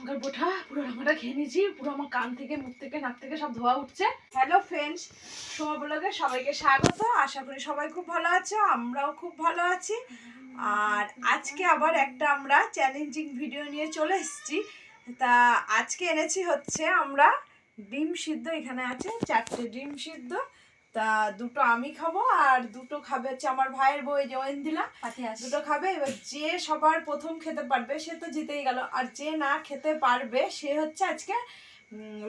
লঙ্কার বোঠা পুরো লঙ্কাটা খেয়ে নিয়েছি, পুরো আমার কান থেকে মুখ থেকে নাক থেকে সব ধোয়া উঠছে। হ্যালো ফ্রেন্ডস, সোমা ব্লগে সবাইকে স্বাগত। আশা করি সবাই খুব ভালো আছো, আমরাও খুব ভালো আছি। আর আজকে আবার একটা আমরা চ্যালেঞ্জিং ভিডিও নিয়ে চলে এসেছি। তা আজকে এনেছি হচ্ছে আমরা ডিম সিদ্ধ। এখানে আছে 4টে ডিম সিদ্ধ। তা দুটো আমি খাবো আর দুটো খাবে হচ্ছে আমার ভাইয়ের বউ, যে ওয়েন্দিলা, দুটো খাবে। এবার যে সবার প্রথম খেতে পারবে সে তো জিতেই গেল, আর যে না খেতে পারবে সে হচ্ছে আজকে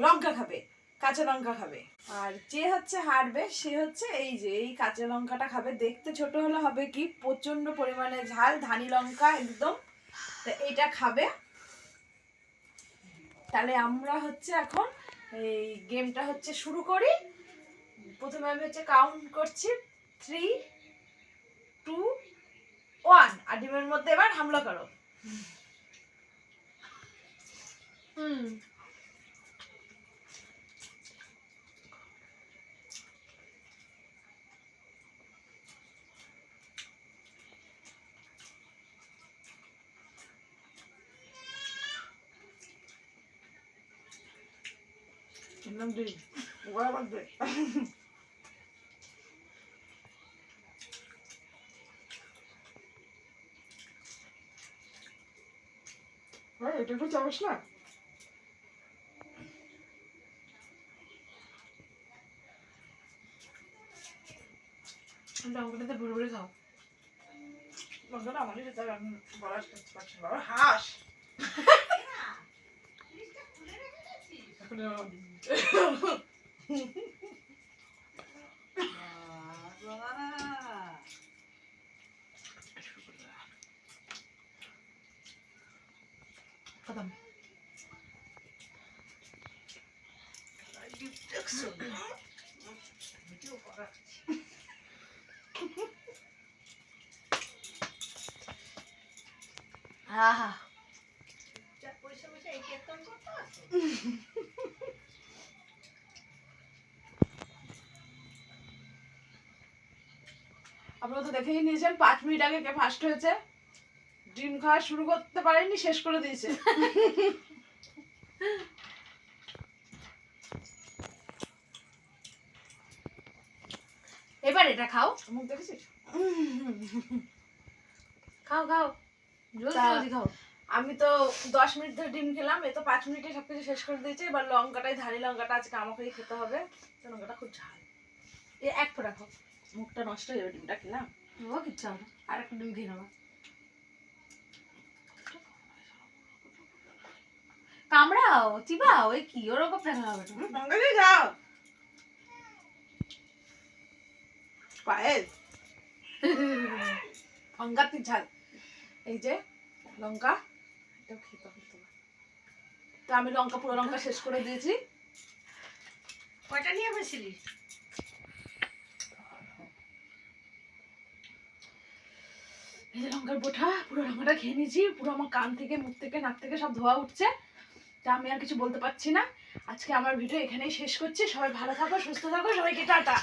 লঙ্কা খাবে, কাঁচা লঙ্কা খাবে। আর যে হচ্ছে হারবে সে হচ্ছে এই যে এই কাঁচা লঙ্কাটা খাবে। দেখতে ছোট হলে হবে কি, প্রচন্ড পরিমাণে ঝাল, ধানি লঙ্কা একদম। তো এইটা খাবে। তাহলে আমরা হচ্ছে এখন এই গেমটা হচ্ছে শুরু করি। প্রথমে আমি হচ্ছে কাউন্ট করছি 3, 2, 1। আর ডিমের মধ্যে এবার হামলা করো। নাম দুই ওরা বাদ এটা একটু চাবস না। লঙ্কাটাতে ভরে ভরে খাও। লঙ্কাটা আমারই যেতে হবে, আমি বলার পারছি না। হাঁস খতম। আপনারা তো দেখেই নিয়েছেন 5 মিনিট আগে কে ফার্স্ট হয়েছে। ডিম খাওয়া শুরু করতে পারেনি, শেষ করে দিয়েছে। এবার এটা খাও, মুখ দেখেছিস? খাও খাও, জলদি জলদি খাও। আমি তো 10 মিনিট ধরে ডিম খেলাম, এ তো 5 মিনিটে সবকিছু শেষ করে দিয়েছে। এবার লঙ্কাটাই, ধানি লঙ্কাটা আজকে আমাকেই খেতে হবে। লঙ্কাটা খুব ঝাল। এই এক ফোঁটা খাও, মুখটা নষ্ট হয়ে যাবে। ডিমটা খেলাম, ও কিচ্ছু হবে না। আর একটা ডিম খেয়ে নেবা। কামড়াও, চিবাও, এই কি ওরকম ফেলা হবে না। লঙ্কা দিয়ে যাও পায়েল। লঙ্কাতে ঝাল। এই যে লঙ্কা, এটাও খেতে হবে তোমার। তো আমি লঙ্কা, পুরো লঙ্কা শেষ করে দিয়েছি। কয়টা নিয়ে বসিলি? এই যে লঙ্কার বোঠা পুরো লঙ্কাটা খেয়ে নিয়েছি, পুরো আমার কান থেকে মুখ থেকে নাক থেকে সব ধোয়া উঠছে। তা আমি আর কিছু বলতে পারছি না। আজকে আমার ভিডিও এখানেই শেষ করছি। সবাই ভালো থাকো, সুস্থ থাকো, সবাইকে টাটা।